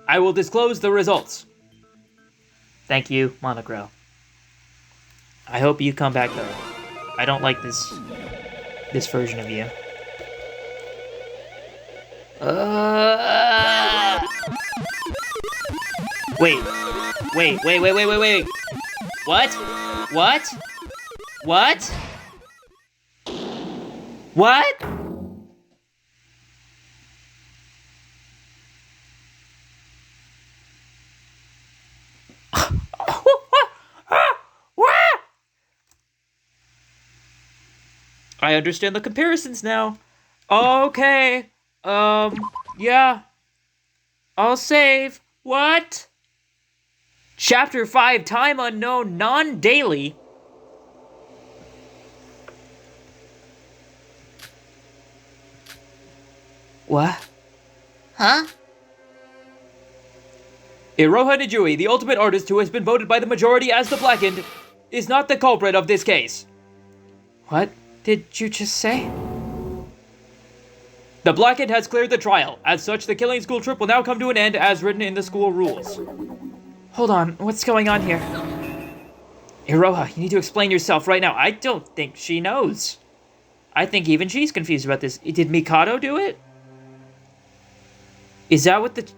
I will disclose the results. Thank you, Monogro. I hope you come back, though. I don't like this version of you. Wait. What? I understand the comparisons now. Okay. Yeah. I'll save. What? Chapter 5, Time Unknown, Non-Daily. What? Huh? Iroha Nijui, the ultimate artist who has been voted by the majority as the Blackened, is not the culprit of this case. What? did you just say? The Blackened has cleared the trial. As such, the killing school trip will now come to an end as written in the school rules. Hold on, what's going on here? Iroha, you need to explain yourself right now. I don't think she knows. I think even she's confused about this. Did Mikado do it? Is that what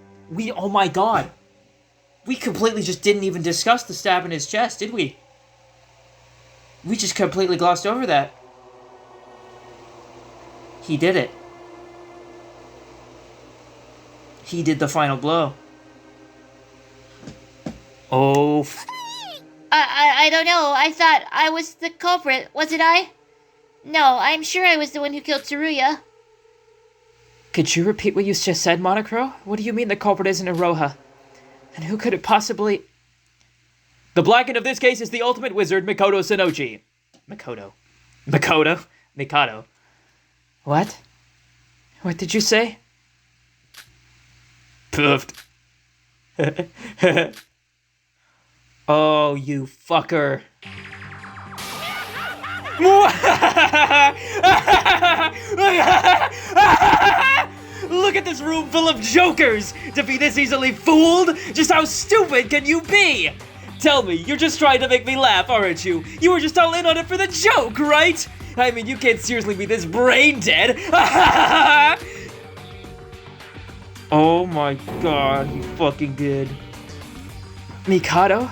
oh my god. We completely just didn't even discuss the stab in his chest, did we? We just completely glossed over that. He did it. He did the final blow. Oh. I don't know. I thought I was the culprit, wasn't I? No, I'm sure I was the one who killed Tsuruya. Could you repeat what you just said, Monocro? What do you mean the culprit isn't Iroha? And who could it possibly... The Blackened of this case is the ultimate wizard, Mikoto Sonoji. Mikado. What? What did you say? Puffed. Oh, you fucker. Look at this room full of jokers! To be this easily fooled? Just how stupid can you be? Tell me, you're just trying to make me laugh, aren't you? You were just all in on it for the joke, right? I mean, you can't seriously be this brain dead. Oh my god, you fucking did. Mikado?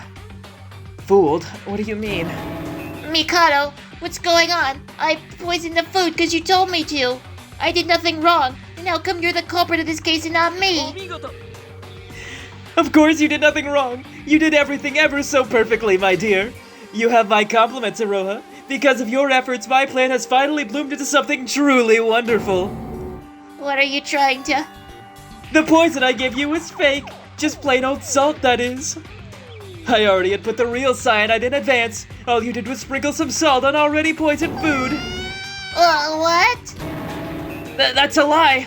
Fooled? What do you mean? Mikado, what's going on? I poisoned the food because you told me to. I did nothing wrong, and how come you're the culprit of this case and not me? Of course you did nothing wrong. You did everything ever so perfectly, my dear. You have my compliments, Iroha. Because of your efforts, my plan has finally bloomed into something truly wonderful. What are you trying to... The poison I gave you was fake. Just plain old salt, that is. I already had put the real cyanide in advance. All you did was sprinkle some salt on already poisoned food. What? That's a lie.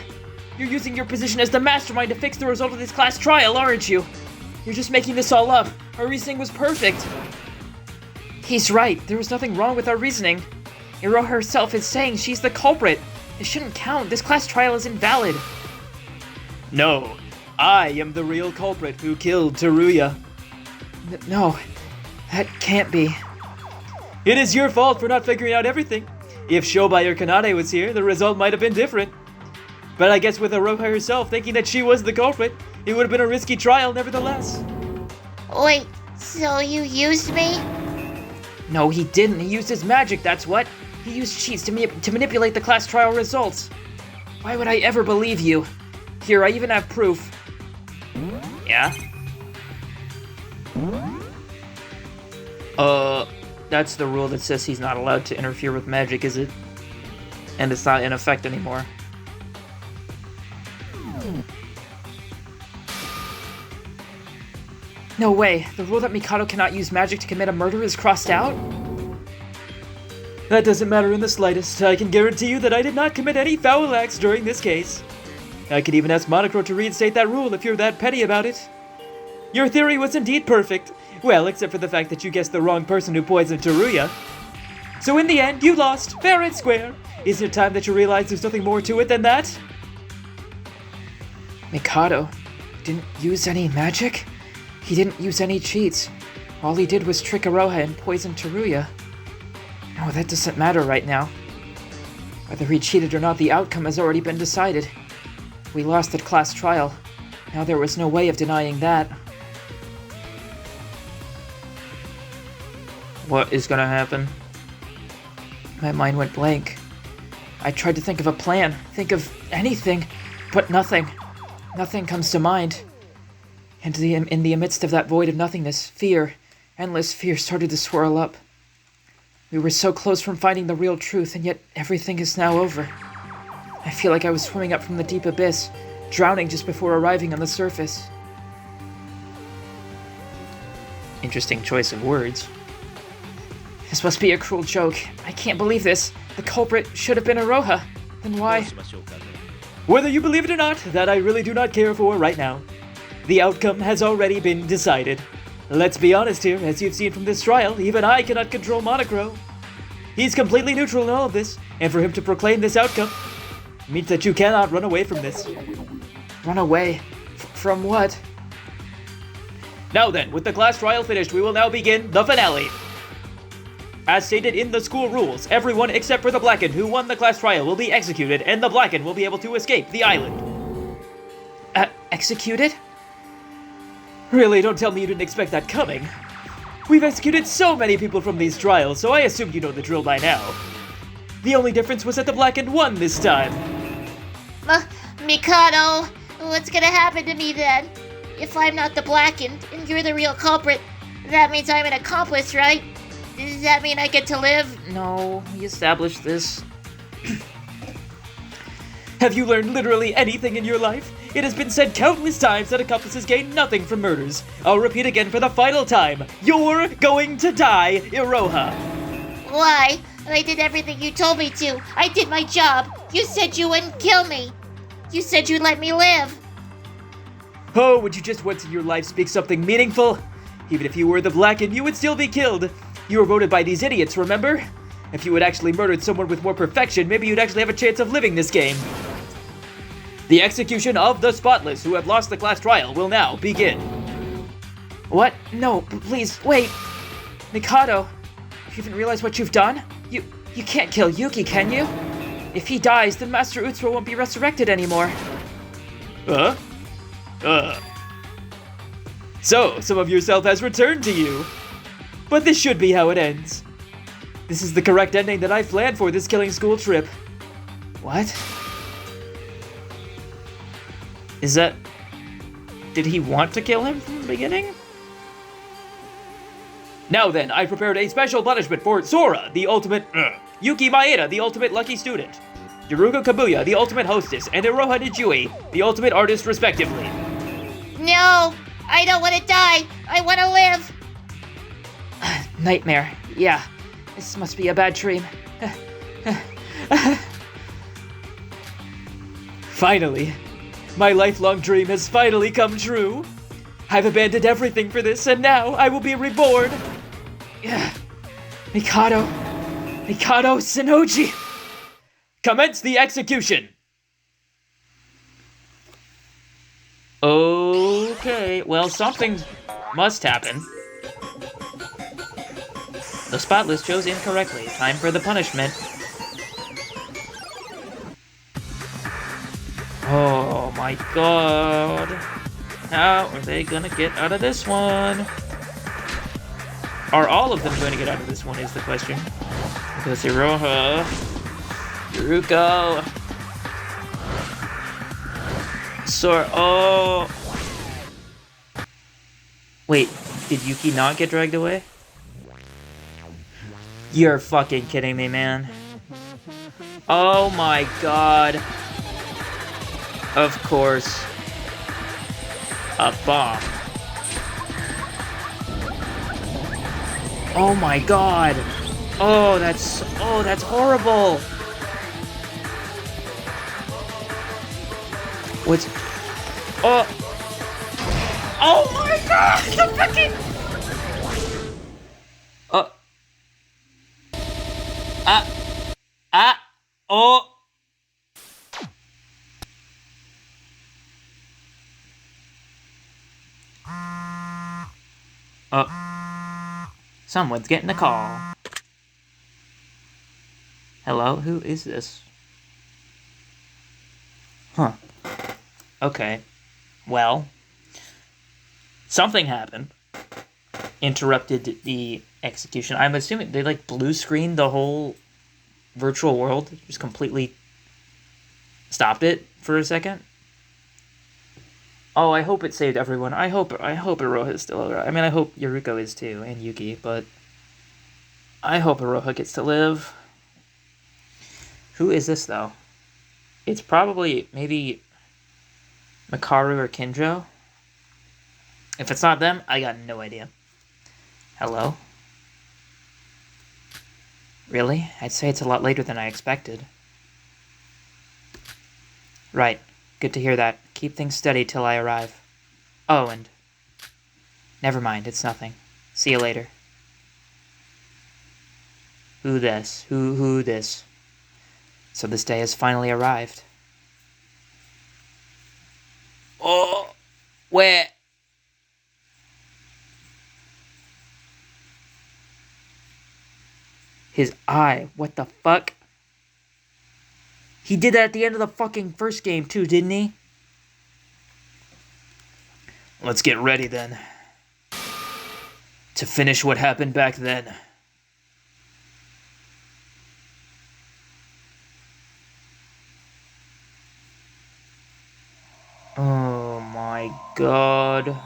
You're using your position as the mastermind to fix the result of this class trial, aren't you? You're just making this all up. Our reasoning was perfect. He's right. There was nothing wrong with our reasoning. Iroha herself is saying she's the culprit. It shouldn't count. This class trial is invalid. No, I am the real culprit who killed Tsuruya. No, that can't be. It is your fault for not figuring out everything. If Shobai or Kanade was here, the result might have been different. But I guess with Iroha herself thinking that she was the culprit, it would have been a risky trial nevertheless. Wait, so you used me? No, he didn't. He used his magic, that's what. He used cheats to manipulate the class trial results. Why would I ever believe you? Here, I even have proof. Yeah? That's the rule that says he's not allowed to interfere with magic, is it? And it's not in effect anymore. No way. The rule that Mikado cannot use magic to commit a murder is crossed out? That doesn't matter in the slightest. I can guarantee you that I did not commit any foul acts during this case. I could even ask Monocro to reinstate that rule if you're that petty about it. Your theory was indeed perfect. Well, except for the fact that you guessed the wrong person who poisoned Tsuruya. So in the end, you lost, fair and square. Isn't it time that you realize there's nothing more to it than that? Mikado didn't use any magic? He didn't use any cheats. All he did was trick Iroha and poison Tsuruya. No, that doesn't matter right now. Whether he cheated or not, the outcome has already been decided. We lost at class trial. Now there was no way of denying that. What is gonna happen? My mind went blank. I tried to think of a plan, think of anything, but nothing. Nothing comes to mind. And in the midst of that void of nothingness, fear, endless fear started to swirl up. We were so close from finding the real truth, and yet everything is now over. I feel like I was swimming up from the deep abyss, drowning just before arriving on the surface. Interesting choice of words. This must be a cruel joke. I can't believe this. The culprit should have been Iroha. Then why? Whether you believe it or not, that I really do not care for right now. The outcome has already been decided. Let's be honest here, as you've seen from this trial, even I cannot control Monocro. He's completely neutral in all of this, and for him to proclaim this outcome means that you cannot run away from this. Run away? From what? Now then, with the class trial finished, we will now begin the finale. As stated in the school rules, everyone except for the Blackened who won the class trial will be executed, and the Blackened will be able to escape the island. Executed? Really, don't tell me you didn't expect that coming. We've executed so many people from these trials, so I assumed you know the drill by now. The only difference was that the Blackened won this time. Mikado, what's gonna happen to me then? If I'm not the Blackened, and you're the real culprit, that means I'm an accomplice, right? Does that mean I get to live? No, we established this. Have you learned literally anything in your life? It has been said countless times that accomplices gain nothing from murders. I'll repeat again for the final time. You're going to die, Iroha. Why? I did everything you told me to. I did my job. You said you wouldn't kill me. You said you'd let me live. Oh, would you just once in your life speak something meaningful? Even if you were the Blackened, you would still be killed. You were voted by these idiots, remember? If you had actually murdered someone with more perfection, maybe you'd actually have a chance of living this game. The execution of the Spotless, who have lost the class trial, will now begin. What? No, please, wait. Mikado, you haven't realized what you've done? You can't kill Yuki, can you? If he dies, then Master Utsuro won't be resurrected anymore. So, some of yourself has returned to you. But this should be how it ends. This is the correct ending that I've planned for this killing school trip. What? Is that... Did he want to kill him from the beginning? Now then, I prepared a special punishment for Sora, the ultimate... Yuki Maeda, the ultimate lucky student. Yoruga Kabuya, the ultimate hostess, and Iroha Nijui, the ultimate artist, respectively. No! I don't want to die! I want to live! Nightmare. Yeah. This must be a bad dream. Finally. My lifelong dream has finally come true. I've abandoned everything for this, and now I will be reborn. Mikado Sinoji! Commence the execution! Okay, well, something must happen. The Spotless chose incorrectly. Time for the punishment. Oh my god. How are they gonna get out of this one? Are all of them going to get out of this one is the question. Because Iroha, Yuruko, Sora. Oh. Wait, did Yuki not get dragged away? You're fucking kidding me, man. Oh my god. Of course. A bomb. Oh my god. Oh, that's horrible. What's... Oh. Oh my god, the fucking... Oh. Someone's getting a call. Hello, who is this? Huh. Okay. Well, something happened. Interrupted the execution. I'm assuming they, like, blue screened the whole virtual world. Just completely stopped it for a second. Oh, I hope it saved everyone. I hope Iroha is still alive. I mean, I hope Yoruko is too, and Yuki, but I hope Iroha gets to live. Who is this, though? It's probably, maybe, Makaru or Kinjo? If it's not them, I got no idea. Hello? Really? I'd say it's a lot later than I expected. Right. Good to hear that. Keep things steady till I arrive. Oh, and... Never mind, it's nothing. See you later. Who this? Who this? So this day has finally arrived. Oh, where? His eye. What the fuck? He did that at the end of the fucking first game too, didn't he? Let's get ready then. To finish what happened back then. Oh my god.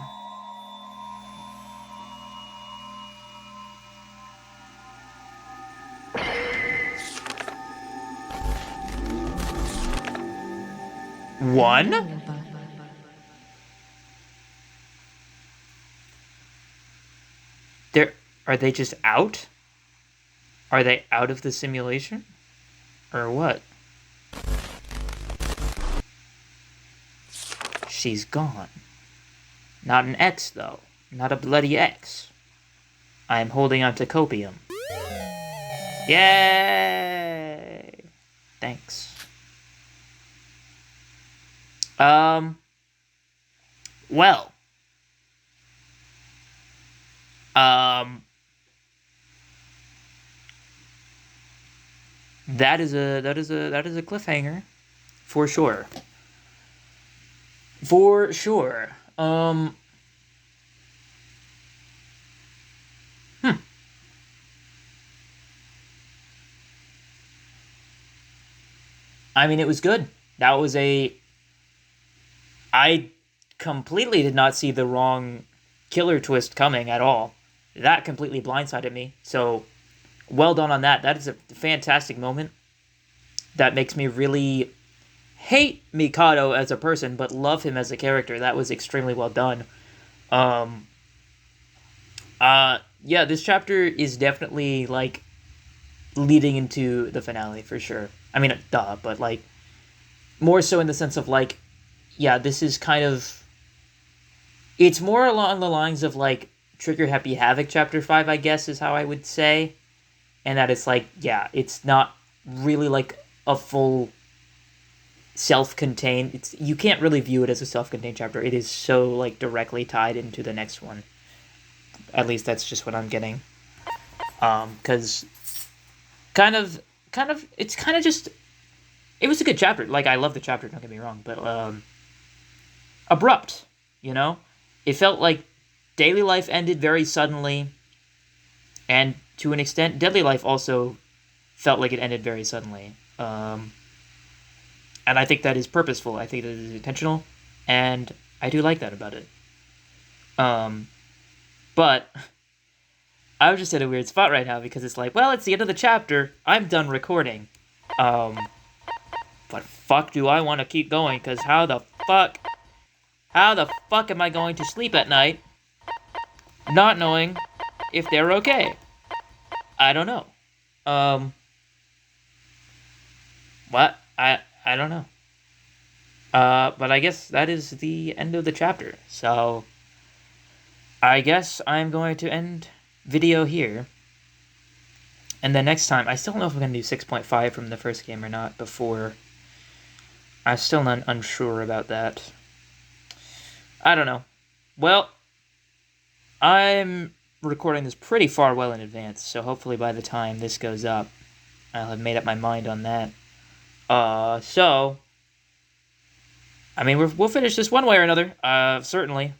One? Are they just out? Are they out of the simulation? Or what? She's gone. Not an X, though. Not a bloody X. I am holding on to copium. Yay! Thanks. Well. That is a cliffhanger. For sure. For sure. I mean, it was good. That was I completely did not see the wrong killer twist coming at all. That completely blindsided me. So, well done on that. That is a fantastic moment. That makes me really hate Mikado as a person, but love him as a character. That was extremely well done. Yeah, this chapter is definitely, like, leading into the finale, for sure. I mean, duh, but, like, more so in the sense of, like, yeah, this is kind of... It's more along the lines of, like, Trigger Happy Havoc Chapter 5, I guess, is how I would say. And that it's, like, yeah, it's not really, like, a full self-contained... You can't really view it as a self-contained chapter. It is so, like, directly tied into the next one. At least that's just what I'm getting. Because it's kind of just... It was a good chapter. Like, I love the chapter, don't get me wrong. But, abrupt, you know? It felt like daily life ended very suddenly. And to an extent, Deadly Life also felt like it ended very suddenly. And I think that is purposeful. I think that is intentional. And I do like that about it. But I was just at a weird spot right now because it's like, well, it's the end of the chapter. I'm done recording. But fuck do I want to keep going, because how the fuck am I going to sleep at night not knowing if they're okay? I don't know. What? I don't know. But I guess that is the end of the chapter. So I guess I'm going to end video here. And then next time, I still don't know if I'm going to do 6.5 from the first game or not before. I'm still not unsure about that. I don't know. Well, I'm recording this pretty far well in advance, so hopefully by the time this goes up, I'll have made up my mind on that. So, I mean, we'll finish this one way or another. Certainly.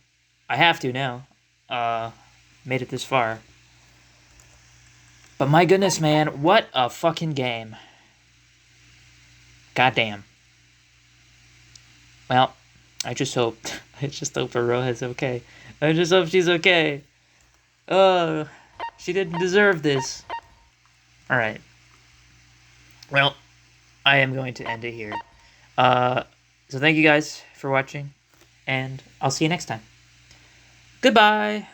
I have to now. Made it this far. But my goodness, man, what a fucking game. Goddamn. Well, I just hope Aroha's okay. I just hope she's okay. She didn't deserve this. Alright. Well, I am going to end it here. So thank you guys for watching, and I'll see you next time. Goodbye!